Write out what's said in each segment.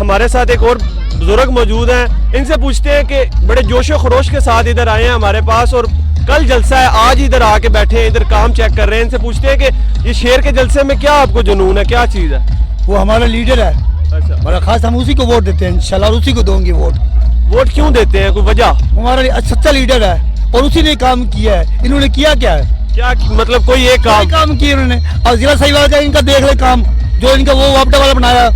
हमारे साथ एक और बुजुर्ग मौजूद हैं, इनसे पूछते हैं कि बड़े जोश व खरोश के साथ इधर आए हैं हमारे पास और कल जलसा है, आज इधर आके बैठे हैं, इधर काम चेक कर रहे हैं। इनसे पूछते हैं कि ये शेर के जलसे में क्या आपको जुनून है, क्या चीज़ है? वो हमारा लीडर है, अच्छा, बड़ा खास, हम उसी को वोट देते हैं इंशाल्लाह, उसी को दूंगी वोट। वोट क्यों देते हैं, कोई वजह? हमारा सच्चा लीडर है और उसी ने काम किया है। इन्होंने किया क्या है? क्या मतलब कोई एक काम किए इन्होंने। और जिला सही वाला इनका देख ले काम, जो इनका वो वापटा वाला बनाया,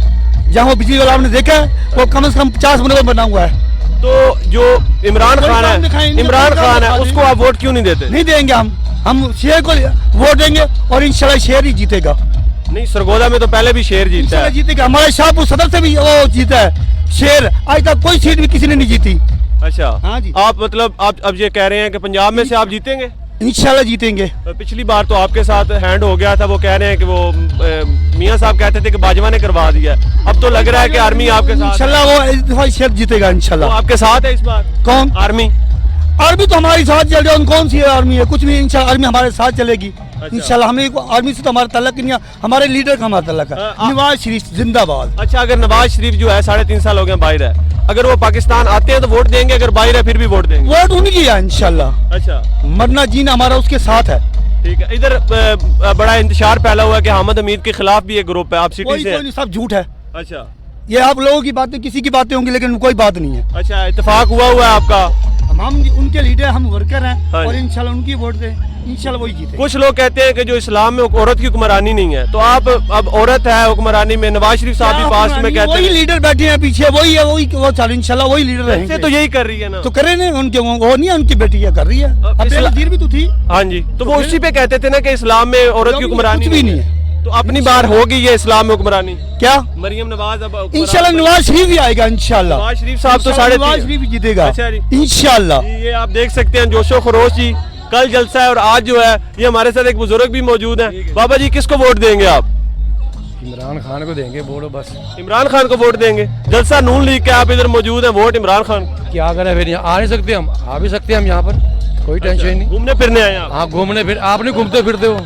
जहाँ वो बिजली वाला आपने देखा है, वो कम से कम 50 मिनट में बना हुआ है। तो जो इमरान खान है उसको आप वोट क्यों नहीं देते? नहीं देंगे हम शेर को वोट देंगे और इंशाल्लाह शेर ही जीतेगा। नहीं, सरगोदा में तो पहले भी शेर जीता है। जीतेगा, हमारे शाहपुर सदर से भी वो जीता है शेर, आज तक कोई सीट भी किसी ने नहीं जीती। अच्छा, हाँ जी। आप मतलब आप अब ये कह रहे हैं कि पंजाब में से आप जीतेंगे? इंशाल्लाह जीतेंगे। पिछली बार तो आपके साथ हैंड हो गया था, वो कह रहे हैं कि वो मियां साहब कहते थे कि बाजवा ने करवा दिया, अब तो लग रहा है कि आर्मी आपके साथ। इंशाल्लाह वो इस दफा शेर जीतेगा इंशाल्लाह। वो आपके साथ है इस बार? कौन? आर्मी। आर्मी तो हमारे साथ चल रही है, कौन सी आर्मी है? कुछ नहीं, इंशाल्लाह आर्मी हमारे साथ चलेगी। अच्छा। इंशाल्लाह हमें आर्मी से तो हमारा तल्लक नहीं है, हमारे लीडर का हमारा तल्लक है। नवाज शरीफ जिंदाबाद। अच्छा, अगर नवाज शरीफ जो है 3.5 साल हो गए बाहर है, अगर वो पाकिस्तान आते हैं तो वोट देंगे, अगर बाहर है फिर भी वोट देंगे? वोट उनकी है इंशाल्लाह। अच्छा, मरना जीना हमारा उसके साथ है। ठीक है। इधर बड़ा इंतशार फैला हुआ है कि अहमद हमीद के खिलाफ भी एक ग्रुप है, आप सिटी से? कोई सब झूठ है। अच्छा, ये आप लोगों की बातें, किसी की बातें होंगी, लेकिन कोई बात नहीं है। अच्छा, इत्तेफाक हुआ है आपका? हम उनके लीडर, हम वर्कर हैं। हाँ, और इंशाल्लाह उनकी वोट दें, इंशाल्लाह वही जीते। कुछ लोग कहते हैं कि जो इस्लाम में औरत की हुक्मरानी नहीं है, तो आप अब औरत है हुक्मरानी में, नवाज शरीफ साहब भी पास में कहते वही हैं लीडर बैठे हैं पीछे, वही है, वही वो चालू, इंशाल्लाह वही लीडर रहेंगे। तो यही कर रही है ना, तो करे ना, उनके वो नहीं है, उनकी बेटी है, कर रही है। अब वजीर भी तो थी। हाँ जी, तो वो उसी पे कहते थे ना कि इस्लाम में औरत की हुक्मरानी कुछ भी नहीं है। तो अपनी बार होगी ये इस्लाम में हुक्मरानी? क्या मरियम नवाज अब इंशाल्लाह नवाज शरीफ भी आएगा इंशाल्लाह। नवाज शरीफ साहब तो नवाज शरीफ भी जीतेगा। अच्छा जी, इंशाल्लाह। ये आप देख सकते हैं जोशो खरोश जी, कल जलसा है और आज जो है ये हमारे साथ एक बुजुर्ग भी मौजूद है। बाबा जी, किसको वोट देंगे आप? इमरान खान को देंगे वोट, बस। इमरान खान को वोट देंगे? जलसा नून लीग के, आप इधर मौजूद हैं, वोट इमरान खान। क्या करें फिर, यहाँ आ नहीं सकते हम? आ भी सकते हैं हम यहाँ पर, कोई टेंशन नहीं। घूमने फिरने आए आप? हाँ, घूमने फिर, आप नहीं घूमते फिरते हो?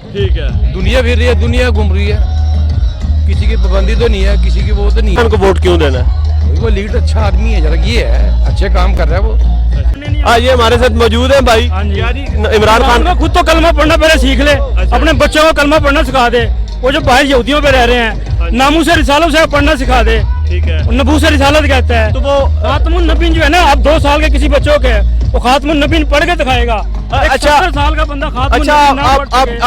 ठीक है, दुनिया फिर रही है, दुनिया घूम रही है, किसी की पाबंदी तो नहीं है, किसी की वो तो नहीं है। उनको वोट क्यों देना है? वो लीडर अच्छा आदमी है, जरा ये है, अच्छे काम कर रहा है वो। ये हमारे साथ मौजूद है भाई। क्या जी, इमरान खान खुद तो कलमा पढ़ना पहले सीख ले, अपने बच्चों को कलमा पढ़ना सिखा दे। वो जो बाहर यहूदियों पे रह रहे हैं, नामू से रिसालों से पढ़ना सिखा दे। ठीक है, नबू से रिसालत कहता है। तो वो खातमुन नबीन जो है ना, अब 2 साल के किसी बच्चों के, वो खातमुन नबीन पढ़ के दिखाएगा। अच्छा, 70 साल का बंदा खातमुन अच्छा, नबीन ना पढ़ सके।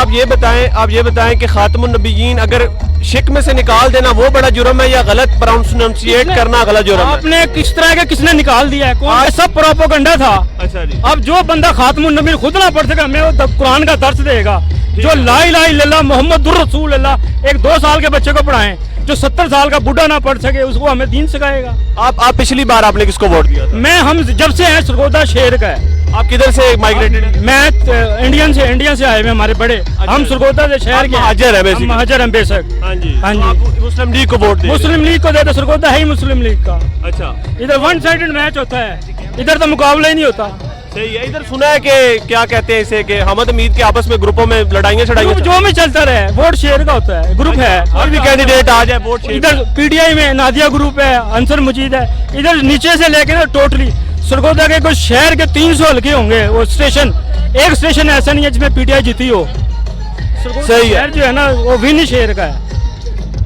आप ये बताएं कि खातमुन नबीयीन अगर शिक में से निकाल देना वो बड़ा जुर्म है या गलत प्रोनाउंसिएट करना गलत जुर्म है? आपने किस तरह के किसने निकाल दिया है? कौन? सब प्रोपेगेंडा था। अच्छा जी, अब जो बंदा खातमुन नबीन खुद ना पढ़ सका, हमें वो कुरान का दर्स देगा। जो ला इलाहा इल्लल्लाह मुहम्मदुर रसूल अल्लाह एक 2 साल के बच्चे को पढ़ाएं, जो 70 साल का बूढ़ा ना पढ़ सके, उसको हमें दीन सिखाएगा। आप पिछली बार आपने किसको वोट दिया था? हम जब से हैं सरगोदा शेर का है। आप किधर से माइग्रेटेड? मैं इंडियन से आए हुए, हमारे बड़े। हम सरगोदा से शहर के महाजर है बेसिकली। महाजर हैं बेशक। हाँ जी, हाँ तो जी। आप मुस्लिम लीग को वोट दें? मुस्लिम लीग को देते, सरगोदा है ही मुस्लिम लीग का। अच्छा, इधर 1 साइडेड मैच होता है, इधर तो मुकाबला ही नहीं होता। सही है। इधर सुना है कि क्या कहते हैं इसे, कि अहमद हमीद के आपस में ग्रुपों में लड़ाइयाँ छड़ाइयाँ? जो में चलता रहे, वोट शेयर का होता है, ग्रुप है। कोई भी कैंडिडेट आ जाए वोट शेयर। इधर पीटीआई में नादिया ग्रुप है, अंसर मजीद है। इधर नीचे से लेके ना टोटली सरगोदा के कुछ शहर के 300 हल्के होंगे। वो स्टेशन, एक स्टेशन ऐसा नहीं है जिसमें पीटीआई जीती हो। सही है। शहर जो है ना वो विन शेर का है,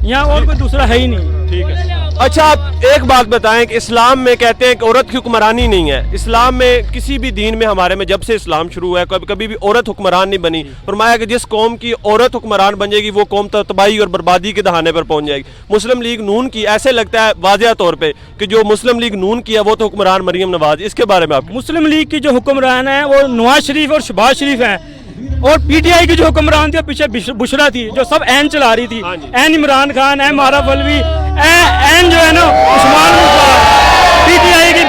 यहाँ और कोई दूसरा है ही नहीं। ठीक है। अच्छा, आप एक बात बताएं कि इस्लाम में कहते हैं कि औरत की हुक्मरानी नहीं है। इस्लाम में किसी भी दीन में हमारे में जब से इस्लाम शुरू हुआ है कभी भी औरत हुक्मरान नहीं बनी। फरमाया कि जिस कौम की औरत हुक्मरान बन जाएगी वो कौम तो तबाही और बर्बादी के दहाने पर पहुंच जाएगी। मुस्लिम लीग नून की ऐसे लगता है वाज़ेह तौर पे कि जो मुस्लिम लीग नून की है वो तो हुक्मरान मरियम नवाज, इसके बारे में आप? मुस्लिम लीग की जो हुक्मरान है वो नवाज शरीफ और शहबाज शरीफ हैं, और पीटीआई की जो हुक्मरान थी पीछे बुशरा थी, जो सब एन चला रही थी। एन इमरान खान, एन आरफ अलवी, एन जो है ना उस्मान मुख्तार। पीटीआई की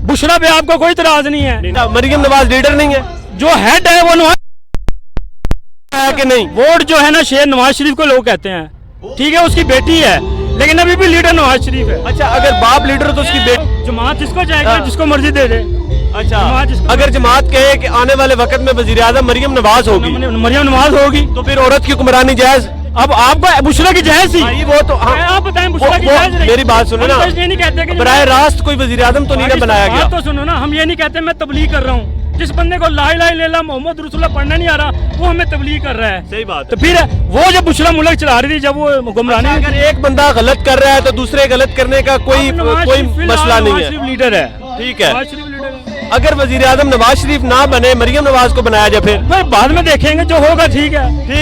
बुशरा पे आपको कोई इतराज नहीं है। मरियम नवाज लीडर नहीं है? जो हेड है वो नवाज है कि नहीं? वोट जो है ना शेर नवाज शरीफ को लोग कहते हैं, ठीक है, उसकी बेटी है, लेकिन अभी भी लीडर नवाज शरीफ है। अच्छा, अगर बाप लीडर हो तो उसकी बेटी? जमात जिसको चाहेगा, जिसको मर्जी दे दे। अच्छा, अगर जमात कहे कि आने वाले वक्त में वजीर आज़म मरियम नवाज होगी, मरियम नवाज होगी, तो फिर औरत की हुक्मरानी जायज? अब आपको बुशरा की जायज थी? वो तो आप बताएं दूसरा की जायज रही। मेरी बात सुनो ना, हम तो ये नहीं कहते कि बराह रास्त कोई वजीर आजम तो नहीं ना बनाया गया। बात तो सुनो ना, हम ये नहीं कहते मैं तबलीग कर रहा हूँ। जिस बंदे को ला इलाहा इल्लल्लाह मोहम्मद रसूलुल्लाह पढ़ना नहीं आ रहा, वो हमें तबलीग कर रहा है। सही बात तो फिर वो जब बुशरा मुल्क चला रही थी, जब वो गुमरानी, अगर एक बंदा गलत कर रहा है तो दूसरे गलत करने का कोई मसला नहीं है। लीडर है, ठीक है, नवाज शरीफ लीडर है। अगर वजीर आजम नवाज शरीफ ना बने, मरियम नवाज को बनाया जाए, फिर बाद में देखेंगे जो होगा, ठीक है। ठीक।